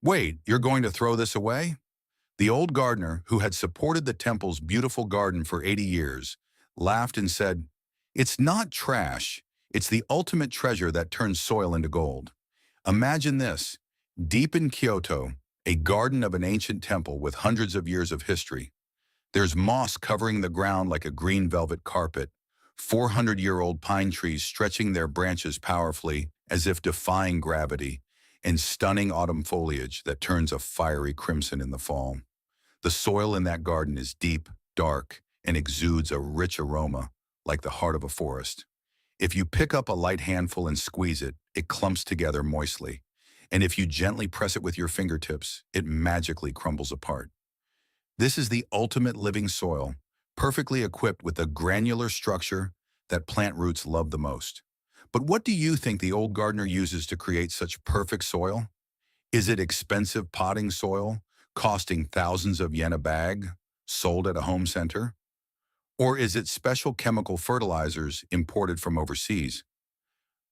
Wait, you're going to throw this away? The old gardener, who had supported the temple's beautiful garden for 80 years, laughed and said, "It's not trash. It's the ultimate treasure that turns soil into gold. Imagine this. Deep in Kyoto, a garden of an ancient temple with hundreds of years of history. There's moss covering the ground like a green velvet carpet, 400-year-old pine trees stretching their branches powerfully as if defying gravity, and stunning autumn foliage that turns a fiery crimson in the fall. The soil in that garden is deep, dark, and exudes a rich aroma like the heart of a forest. If you pick up a light handful and squeeze it, it clumps together moistly. And if you gently press it with your fingertips, it magically crumbles apart. This is the ultimate living soil, perfectly equipped with the granular structure that plant roots love the most. But what do you think the old gardener uses to create such perfect soil? Is it expensive potting soil, costing thousands of yen a bag, sold at a home center? Or is it special chemical fertilizers imported from overseas?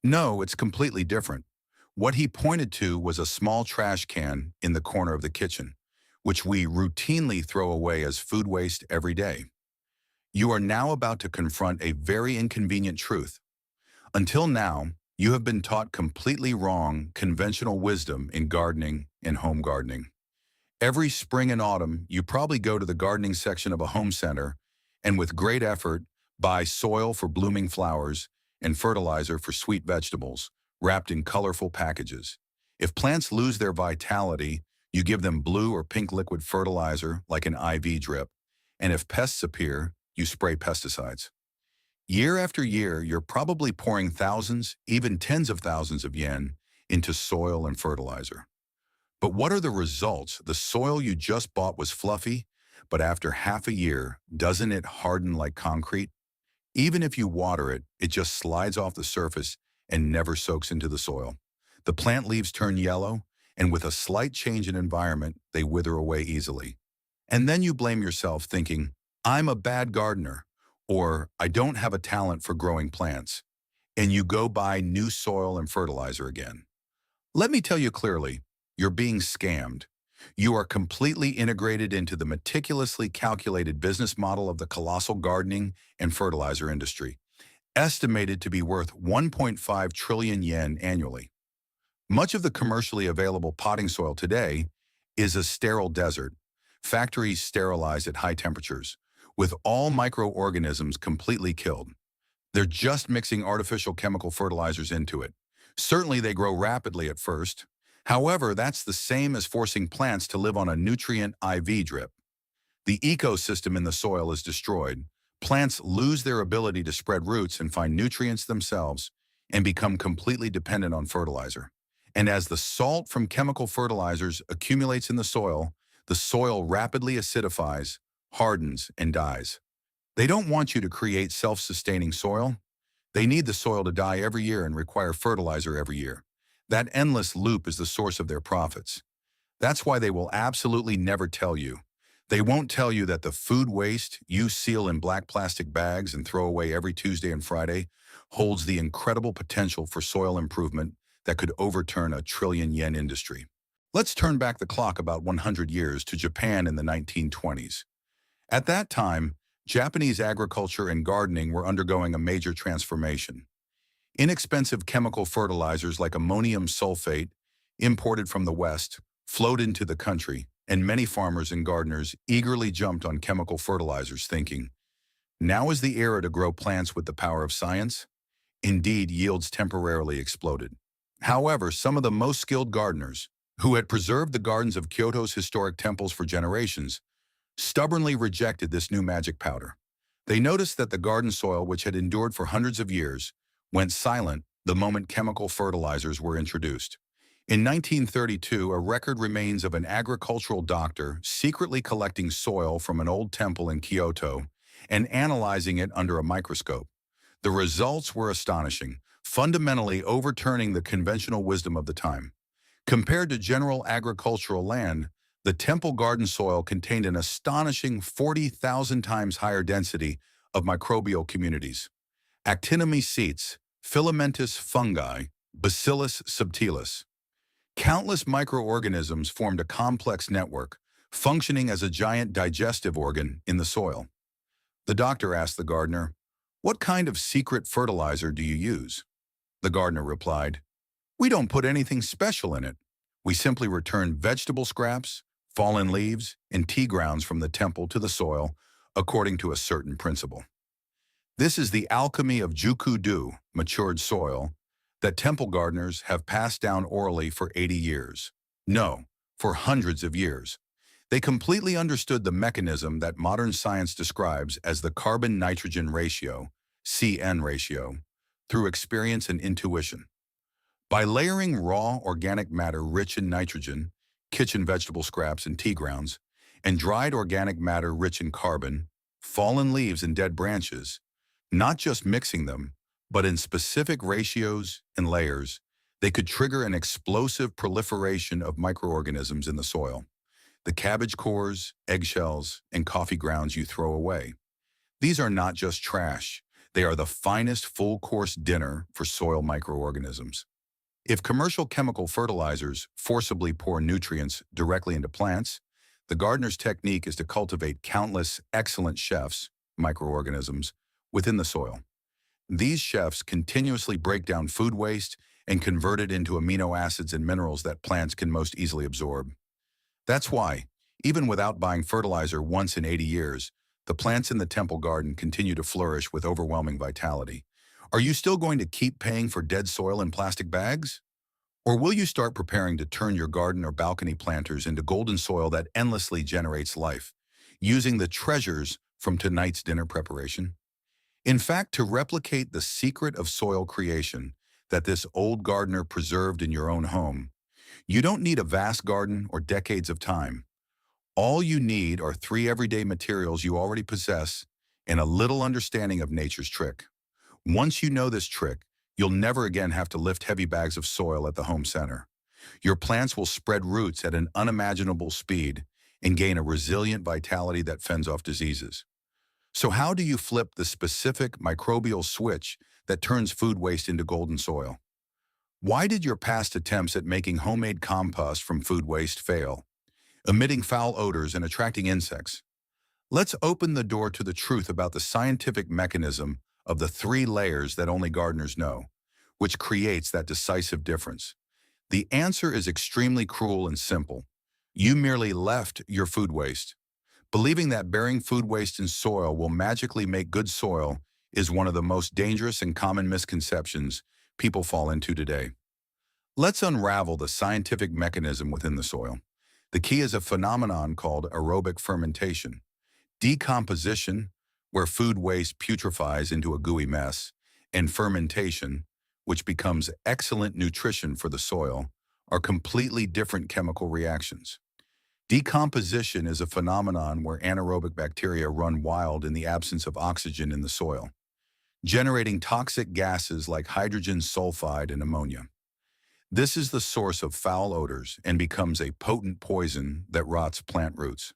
No, it's completely different. What he pointed to was a small trash can in the corner of the kitchen, which we routinely throw away as food waste every day. You are now about to confront a very inconvenient truth. Until now, you have been taught completely wrong conventional wisdom in gardening and home gardening. Every spring and autumn, you probably go to the gardening section of a home center and with great effort, buy soil for blooming flowers and fertilizer for sweet vegetables, wrapped in colorful packages. If plants lose their vitality, you give them blue or pink liquid fertilizer like an IV drip, and if pests appear, you spray pesticides. Year after year, you're probably pouring thousands, even tens of thousands of yen into soil and fertilizer. But what are the results? The soil you just bought was fluffy, but after half a year, doesn't it harden like concrete? Even if you water it, it just slides off the surface and never soaks into the soil. The plant leaves turn yellow, and with a slight change in environment, they wither away easily. And then you blame yourself thinking, "I'm a bad gardener," or "I don't have a talent for growing plants," and you go buy new soil and fertilizer again. Let me tell you clearly, you're being scammed. You are completely integrated into the meticulously calculated business model of the colossal gardening and fertilizer industry, estimated to be worth 1.5 trillion yen annually. Much of the commercially available potting soil today is a sterile desert. Factories sterilize at high temperatures, with all microorganisms completely killed. They're just mixing artificial chemical fertilizers into it. Certainly they grow rapidly at first. However, that's the same as forcing plants to live on a nutrient IV drip. The ecosystem in the soil is destroyed. Plants lose their ability to spread roots and find nutrients themselves and become completely dependent on fertilizer. And as the salt from chemical fertilizers accumulates in the soil rapidly acidifies, hardens, and dies. They don't want you to create self-sustaining soil. They need the soil to die every year and require fertilizer every year. That endless loop is the source of their profits. That's why they will absolutely never tell you. They won't tell you that the food waste you seal in black plastic bags and throw away every Tuesday and Friday holds the incredible potential for soil improvement that could overturn a trillion yen industry. Let's turn back the clock about 100 years to Japan in the 1920s. At that time, Japanese agriculture and gardening were undergoing a major transformation. Inexpensive chemical fertilizers like ammonium sulfate, imported from the West, flowed into the country, and many farmers and gardeners eagerly jumped on chemical fertilizers thinking, now is the era to grow plants with the power of science. Indeed, yields temporarily exploded. However, some of the most skilled gardeners, who had preserved the gardens of Kyoto's historic temples for generations, stubbornly rejected this new magic powder. They noticed that the garden soil, which had endured for hundreds of years, went silent the moment chemical fertilizers were introduced. In 1932, a record remains of an agricultural doctor secretly collecting soil from an old temple in Kyoto and analyzing it under a microscope. The results were astonishing, fundamentally overturning the conventional wisdom of the time. Compared to general agricultural land, the temple garden soil contained an astonishing 40,000 times higher density of microbial communities. Actinomycetes, filamentous fungi, Bacillus subtilis. Countless microorganisms formed a complex network, functioning as a giant digestive organ in the soil. The doctor asked the gardener, "What kind of secret fertilizer do you use?" The gardener replied, "We don't put anything special in it. We simply return vegetable scraps, fallen leaves, and tea grounds from the temple to the soil according to a certain principle." This is the alchemy of Jukudu, matured soil, that temple gardeners have passed down orally for 80 years. No, for hundreds of years. They completely understood the mechanism that modern science describes as the carbon-nitrogen ratio, CN ratio, through experience and intuition. By layering raw organic matter rich in nitrogen, kitchen vegetable scraps and tea grounds, and dried organic matter rich in carbon, fallen leaves and dead branches, not just mixing them, but in specific ratios and layers, they could trigger an explosive proliferation of microorganisms in the soil. The cabbage cores, eggshells, and coffee grounds you throw away. These are not just trash. They are the finest full-course dinner for soil microorganisms. If commercial chemical fertilizers forcibly pour nutrients directly into plants, the gardener's technique is to cultivate countless excellent chefs, microorganisms, within the soil. These chefs continuously break down food waste and convert it into amino acids and minerals that plants can most easily absorb. That's why, even without buying fertilizer once in 80 years, the plants in the temple garden continue to flourish with overwhelming vitality. Are you still going to keep paying for dead soil in plastic bags? Or will you start preparing to turn your garden or balcony planters into golden soil that endlessly generates life, using the treasures from tonight's dinner preparation? In fact, to replicate the secret of soil creation that this old gardener preserved in your own home, you don't need a vast garden or decades of time. All you need are three everyday materials you already possess and a little understanding of nature's trick. Once you know this trick, you'll never again have to lift heavy bags of soil at the home center. Your plants will spread roots at an unimaginable speed and gain a resilient vitality that fends off diseases. So how do you flip the specific microbial switch that turns food waste into golden soil? Why did your past attempts at making homemade compost from food waste fail, emitting foul odors and attracting insects? Let's open the door to the truth about the scientific mechanism of the three layers that only gardeners know, which creates that decisive difference. The answer is extremely cruel and simple. You merely left your food waste. Believing that burying food waste in soil will magically make good soil is one of the most dangerous and common misconceptions people fall into today. Let's unravel the scientific mechanism within the soil. The key is a phenomenon called aerobic fermentation. Decomposition, where food waste putrefies into a gooey mess, and fermentation, which becomes excellent nutrition for the soil, are completely different chemical reactions. Decomposition is a phenomenon where anaerobic bacteria run wild in the absence of oxygen in the soil, generating toxic gases like hydrogen sulfide and ammonia. This is the source of foul odors and becomes a potent poison that rots plant roots.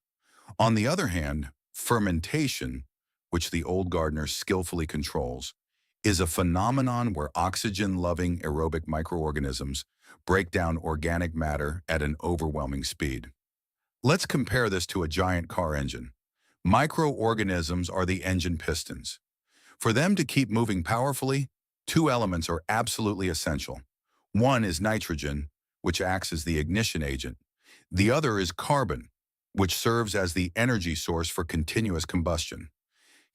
On the other hand, fermentation, which the old gardener skillfully controls, is a phenomenon where oxygen-loving aerobic microorganisms break down organic matter at an overwhelming speed. Let's compare this to a giant car engine. Microorganisms are the engine pistons. For them to keep moving powerfully, two elements are absolutely essential. One is nitrogen, which acts as the ignition agent. The other is carbon, which serves as the energy source for continuous combustion.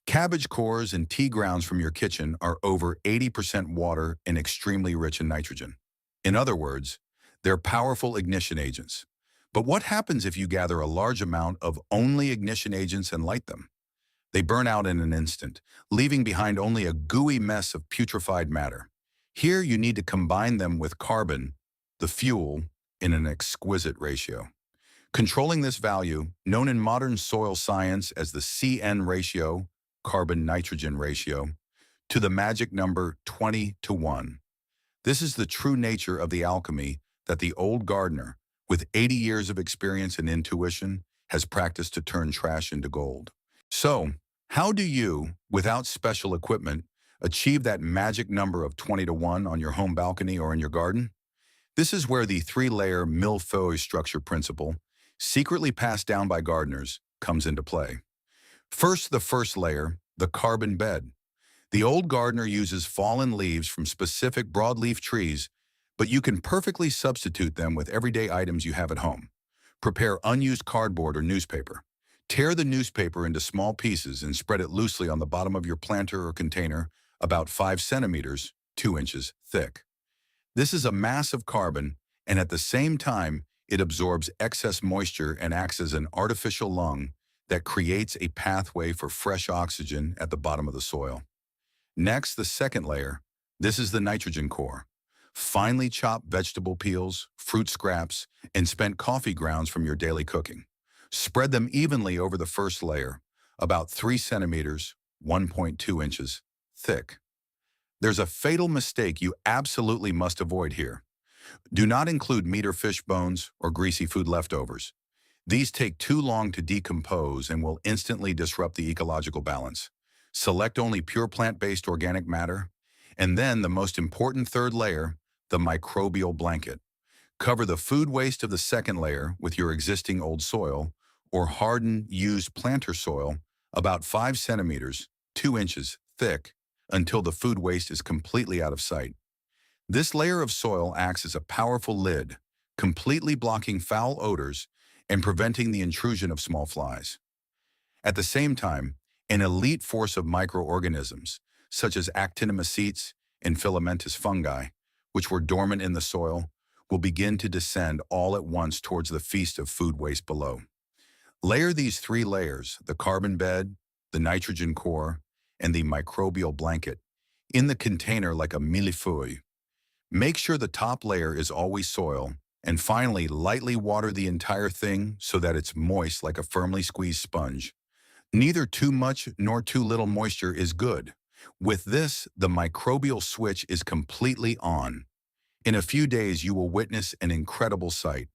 Cabbage cores and tea grounds from your kitchen are over 80% water and extremely rich in nitrogen. In other words, they're powerful ignition agents. But what happens if you gather a large amount of only ignition agents and light them? They burn out in an instant, leaving behind only a gooey mess of putrefied matter. Here you need to combine them with carbon, the fuel, in an exquisite ratio. Controlling this value, known in modern soil science as the CN ratio, carbon-nitrogen ratio, to the magic number 20:1. This is the true nature of the alchemy that the old gardener, with 80 years of experience and intuition, has practiced to turn trash into gold. So, how do you, without special equipment, achieve that magic number of 20:1 on your home balcony or in your garden? This is where the three-layer millefeuille structure principle, secretly passed down by gardeners, comes into play. First, the first layer, the carbon bed. The old gardener uses fallen leaves from specific broadleaf trees, but you can perfectly substitute them with everyday items you have at home. Prepare unused cardboard or newspaper. Tear the newspaper into small pieces and spread it loosely on the bottom of your planter or container, about 5 centimeters, 2 inches thick. This is a mass of carbon, and at the same time, it absorbs excess moisture and acts as an artificial lung that creates a pathway for fresh oxygen at the bottom of the soil. Next, the second layer. This is the nitrogen core. Finely chopped vegetable peels, fruit scraps, and spent coffee grounds from your daily cooking. Spread them evenly over the first layer, about 3 centimeters, 1.2 inches, thick. There's a fatal mistake you absolutely must avoid here. Do not include meat or fish bones or greasy food leftovers. These take too long to decompose and will instantly disrupt the ecological balance. Select only pure plant-based organic matter. And then the most important third layer, the microbial blanket. Cover the food waste of the second layer with your existing old soil or hardened used planter soil about 5 centimeters, 2 inches thick until the food waste is completely out of sight. This layer of soil acts as a powerful lid, completely blocking foul odors and preventing the intrusion of small flies. At the same time, an elite force of microorganisms, such as actinomycetes and filamentous fungi, which were dormant in the soil, will begin to descend all at once towards the feast of food waste below. Layer these three layers, the carbon bed, the nitrogen core, and the microbial blanket, in the container like a millefeuille. Make sure the top layer is always soil, and finally lightly water the entire thing so that it's moist like a firmly squeezed sponge. Neither too much nor too little moisture is good. With this, the microbial switch is completely on. In a few days, you will witness an incredible sight.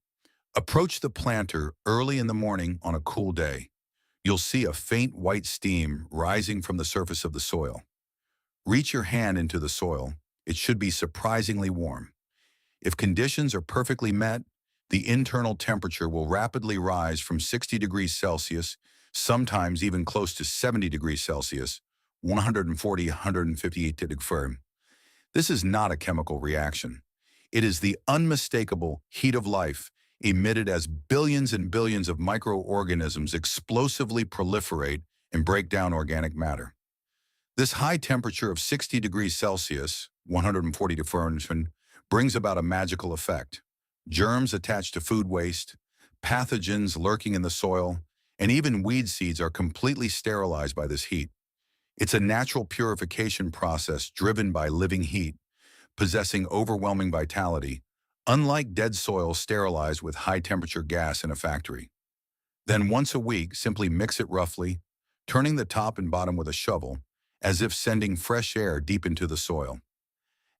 Approach the planter early in the morning on a cool day. You'll see a faint white steam rising from the surface of the soil. Reach your hand into the soil. It should be surprisingly warm. If conditions are perfectly met, the internal temperature will rapidly rise from 60 degrees Celsius, sometimes even close to 70 degrees Celsius, 140-158 degrees Fahrenheit. This is not a chemical reaction. It is the unmistakable heat of life emitted as billions and billions of microorganisms explosively proliferate and break down organic matter. This high temperature of 60 degrees Celsius, 140 degrees Fahrenheit, brings about a magical effect. Germs attached to food waste, pathogens lurking in the soil, and even weed seeds are completely sterilized by this heat. It's a natural purification process driven by living heat, possessing overwhelming vitality, unlike dead soil sterilized with high-temperature gas in a factory. Then once a week, simply mix it roughly, turning the top and bottom with a shovel, as if sending fresh air deep into the soil.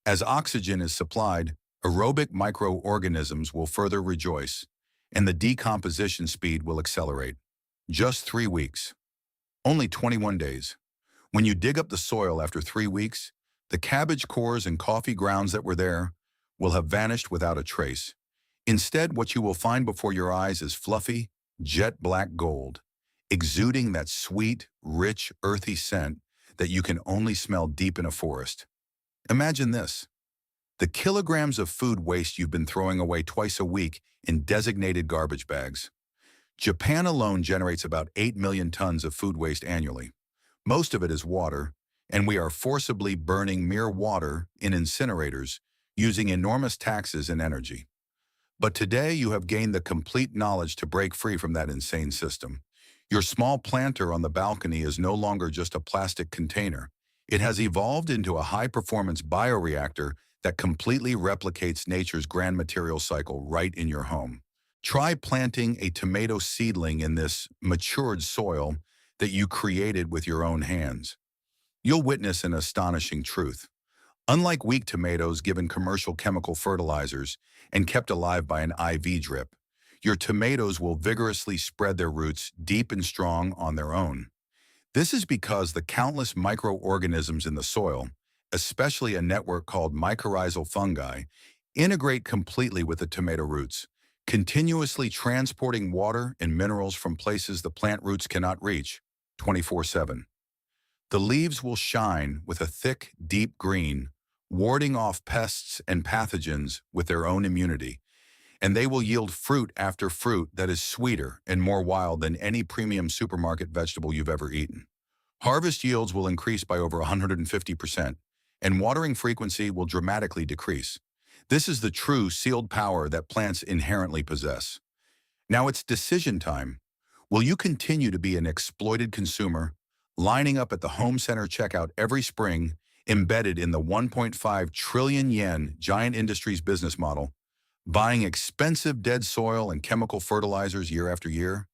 As oxygen is supplied, aerobic microorganisms will further rejoice, and the decomposition speed will accelerate. Just 3 weeks. Only 21 days. When you dig up the soil after 3 weeks, the cabbage cores and coffee grounds that were there will have vanished without a trace. Instead, what you will find before your eyes is fluffy, jet black gold, exuding that sweet, rich, earthy scent that you can only smell deep in a forest. Imagine this. The kilograms of food waste you've been throwing away twice a week in designated garbage bags. Japan alone generates about 8 million tons of food waste annually. Most of it is water, and we are forcibly burning mere water in incinerators, using enormous taxes and energy. But today you have gained the complete knowledge to break free from that insane system. Your small planter on the balcony is no longer just a plastic container. It has evolved into a high-performance bioreactor that completely replicates nature's grand material cycle right in your home. Try planting a tomato seedling in this matured soil that you created with your own hands. You'll witness an astonishing truth. Unlike weak tomatoes given commercial chemical fertilizers and kept alive by an IV drip, your tomatoes will vigorously spread their roots deep and strong on their own. This is because the countless microorganisms in the soil, especially a network called mycorrhizal fungi, Integrate completely with the tomato roots, continuously transporting water and minerals from places the plant roots cannot reach, 24/7. The leaves will shine with a thick, deep green, warding off pests and pathogens with their own immunity, and they will yield fruit after fruit that is sweeter and more wild than any premium supermarket vegetable you've ever eaten. Harvest yields will increase by over 150%, and watering frequency will dramatically decrease. This is the true sealed power that plants inherently possess. Now it's decision time. Will you continue to be an exploited consumer, lining up at the home center checkout every spring, embedded in the 1.5 trillion yen giant industry's business model, buying expensive dead soil and chemical fertilizers year after year?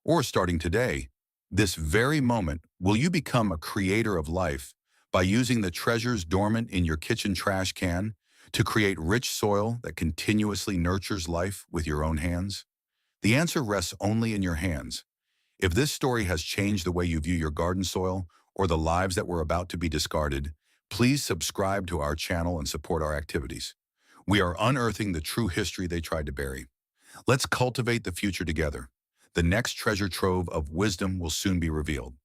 Or starting today, this very moment, will you become a creator of life by using the treasures dormant in your kitchen trash can to create rich soil that continuously nurtures life with your own hands? The answer rests only in your hands. If this story has changed the way you view your garden soil or the lives that were about to be discarded, please subscribe to our channel and support our activities. We are unearthing the true history they tried to bury. Let's cultivate the future together. The next treasure trove of wisdom will soon be revealed.